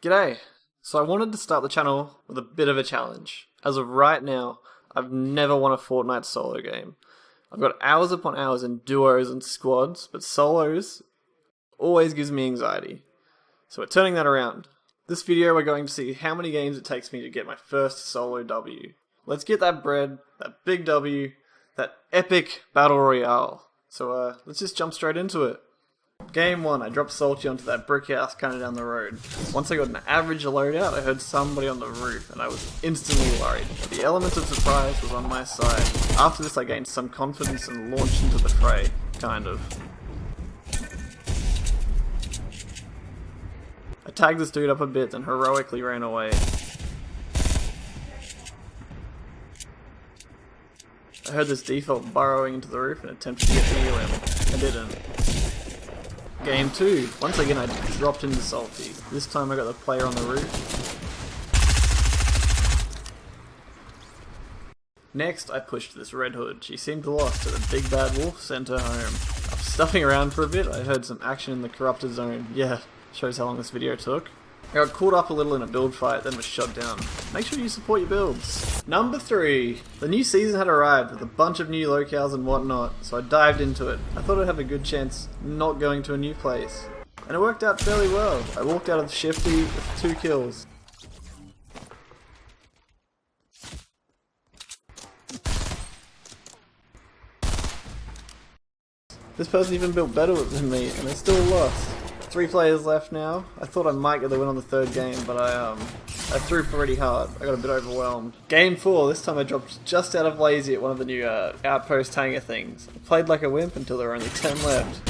G'day! So I wanted to start the channel with a bit of a challenge. As of right now, I've never won a Fortnite solo game. I've got hours upon hours in duos and squads, but solos always gives me anxiety. So we're turning that around. This video we're going to see how many games it takes me to get my first solo W. Let's get that bread, that big W, that epic battle royale. So let's just jump straight into it. Game 1, I dropped Salty onto that brick house kinda down the road. Once I got an average loadout, I heard somebody on the roof and I was instantly worried. The element of surprise was on my side. After this I gained some confidence and launched into the fray, kind of. I tagged this dude up a bit and heroically ran away. I heard this default burrowing into the roof and attempted to get near him. I didn't. Game 2. Once again I dropped into Salty. This time I got the player on the roof. Next I pushed this Red Hood. She seemed lost, so the big bad wolf sent her home. After stuffing around for a bit, I heard some action in the corrupted zone. Yeah, shows how long this video took. I got caught up a little in a build fight, then was shot down. Make sure you support your builds. Number 3. The new season had arrived with a bunch of new locales and whatnot, so I dived into it. I thought I'd have a good chance not going to a new place. And it worked out fairly well. I walked out of the Shifty with 2 kills. This person even built better than me, and they still lost. 3 players left now. I thought I might get the win on the 3rd game, but I threw pretty hard. I got a bit overwhelmed. Game 4, this time I dropped just out of lazy at one of the new outpost hangar things. I played like a wimp until there were only 10 left.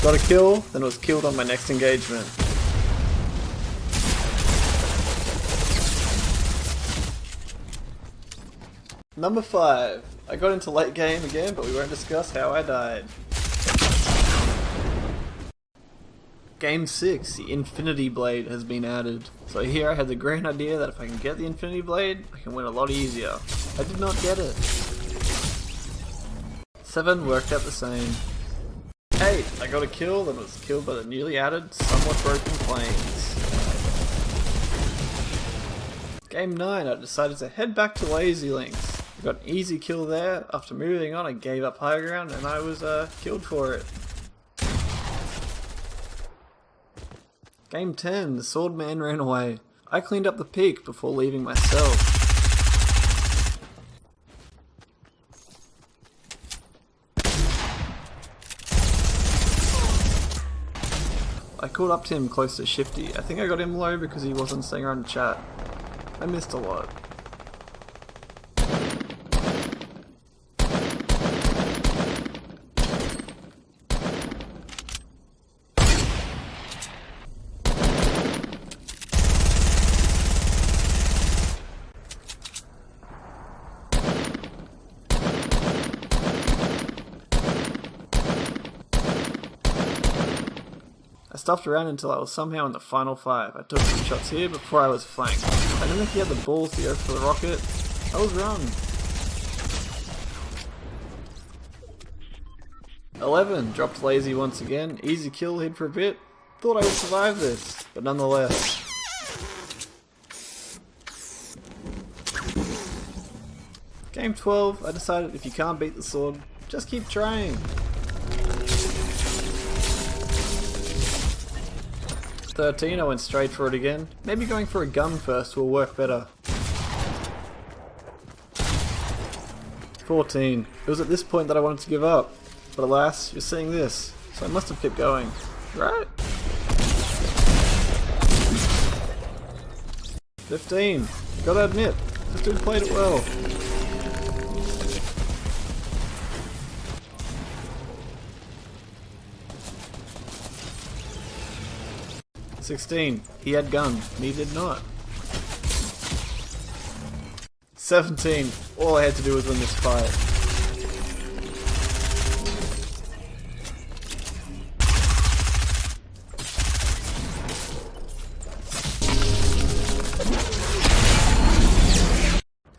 Got a kill, then was killed on my next engagement. Number 5. I got into late game again, but we won't discuss how I died. Game 6. The Infinity Blade has been added. So here I had the grand idea that if I can get the Infinity Blade, I can win a lot easier. I did not get it. 7 worked out the same. 8. I got a kill, then was killed by the newly added, somewhat broken planes. Game 9. I decided to head back to Lazy Links. I got an easy kill there. After moving on, I gave up high ground and I was killed for it. Game 10, the sword man ran away. I cleaned up the peak before leaving myself. I caught up to him close to Shifty. I think I got him low because he wasn't staying around to chat. I missed a lot. I stuffed around until I was somehow in the final 5. I took some shots here before I was flanked. I didn't think he had the balls to go for the rocket. I was wrong. 11. Dropped lazy once again. Easy kill, hid for a bit. Thought I would survive this, but nonetheless. Game 12. I decided if you can't beat the sword, just keep trying. 13, I went straight for it again. Maybe going for a gun first will work better. 14. It was at this point that I wanted to give up. But alas, you're seeing this, so I must have kept going. Right? 15. Gotta admit, this dude played it well. 16. He had guns, me did not. 17. All I had to do was win this fight.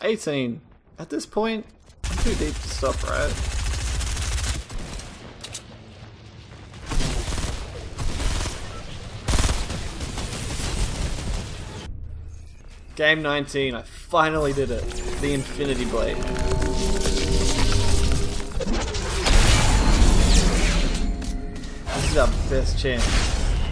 18. At this point, I'm too deep to stop, right? Game 19, I finally did it. The Infinity Blade. This is our best chance.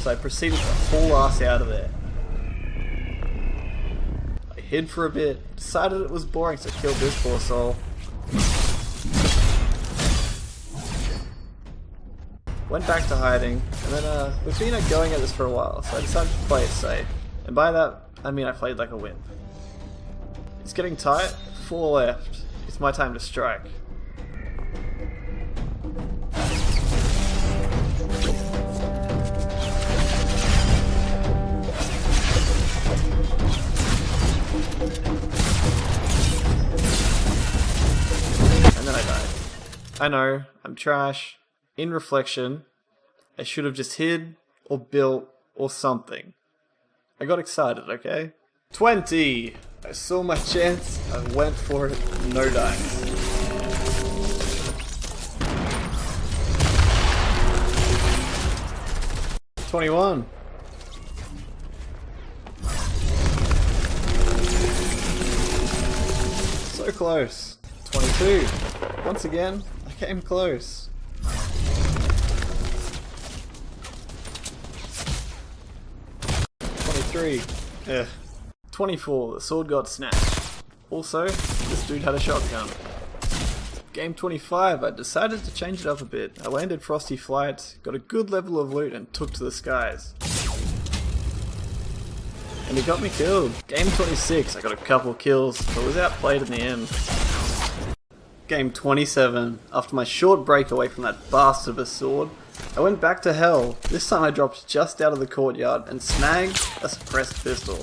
So I proceeded to haul ass out of there. I hid for a bit, decided it was boring, so killed this poor soul. Went back to hiding, and then we've been going at this for a while, so I decided to play it safe. And by that, I mean I played like a wimp. It's getting tight, 4 left. It's my time to strike. And then I died. I know, I'm trash. In reflection, I should have just hid, or built, or something. I got excited, okay? 20! I saw my chance, I went for it, no dice. $21. So close. 22. Once again, I came close. 23. 24. The sword got snatched. Also, this dude had a shotgun. Game 25. I decided to change it up a bit. I landed Frosty Flight, got a good level of loot, and took to the skies. And he got me killed. Game 26. I got a couple kills, but was outplayed in the end. Game 27. After my short break away from that bastard of a sword, I went back to hell. This time I dropped just out of the courtyard and snagged a suppressed pistol.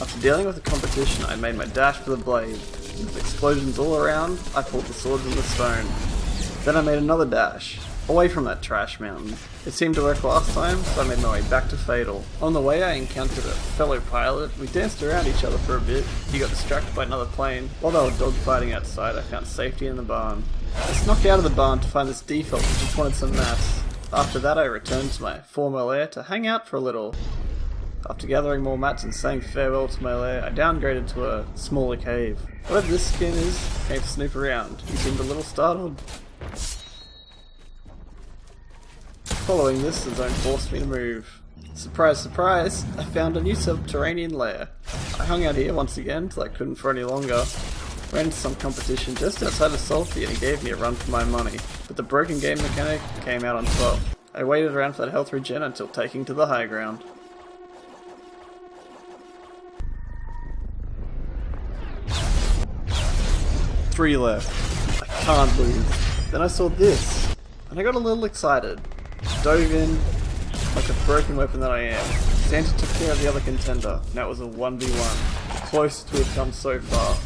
After dealing with the competition, I made my dash for the blade. With explosions all around, I pulled the sword from the stone. Then I made another dash, away from that trash mountain. It seemed to work last time, so I made my way back to Fatal. On the way I encountered a fellow pilot. We danced around each other for a bit. He got distracted by another plane. While they were dogfighting outside, I found safety in the barn. I snuck out of the barn to find this default who just wanted some mass. After that I returned to my former lair to hang out for a little. After gathering more mats and saying farewell to my lair, I downgraded to a smaller cave. Whatever this skin is, came to snoop around. He seemed a little startled. Following this, the zone forced me to move. Surprise, surprise, I found a new subterranean lair. I hung out here once again till I couldn't for any longer. Ran into some competition just outside of Salty and he gave me a run for my money. But the broken game mechanic came out on top. I waited around for that health regen until taking to the high ground. Three left. I can't lose. Then I saw this, and I got a little excited. Dove in like a broken weapon that I am. Santa took care of the other contender. Now it was a 1v1. Closest we have come so far.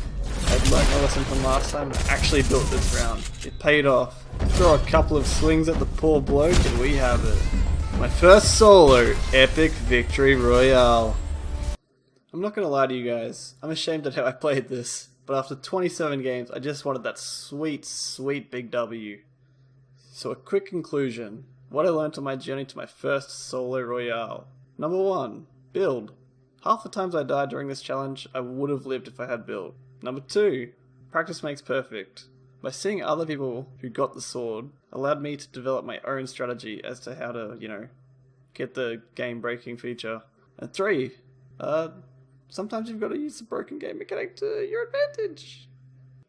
I'd learned my lesson from last time and actually built this round. It paid off. Throw a couple of swings at the poor bloke and we have it. My first solo, EPIC VICTORY ROYALE. I'm not gonna lie to you guys, I'm ashamed at how I played this, but after 27 games I just wanted that sweet, sweet big W. So a quick conclusion. What I learned on my journey to my first solo royale. Number 1. Build. Half the times I died during this challenge, I would have lived if I had build. Number 2. Practice makes perfect. By seeing other people who got the sword, allowed me to develop my own strategy as to how to, get the game breaking feature. And 3. Sometimes you've got to use the broken game mechanic to your advantage.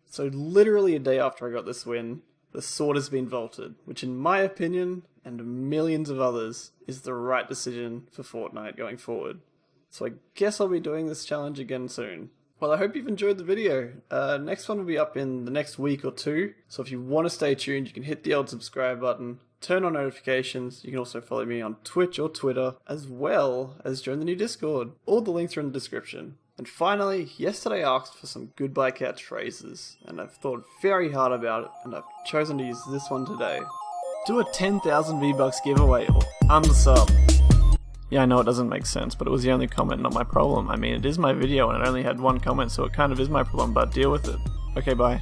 So literally a day after I got this win, the sword has been vaulted, which in my opinion, and millions of others, is the right decision for Fortnite going forward. So I guess I'll be doing this challenge again soon. Well, I hope you've enjoyed the video. Next one will be up in the next week or two, so if you want to stay tuned, you can hit the old subscribe button, turn on notifications. You can also follow me on Twitch or Twitter, as well as join the new Discord. All the links are in the description. And finally, yesterday I asked for some goodbye catchphrases, and I've thought very hard about it, and I've chosen to use this one today. Do a 10,000 V-Bucks giveaway, or unsub. Yeah, I know it doesn't make sense, but it was the only comment, not my problem. I mean, it is my video, and it only had one comment, so it kind of is my problem, but deal with it. Okay, bye.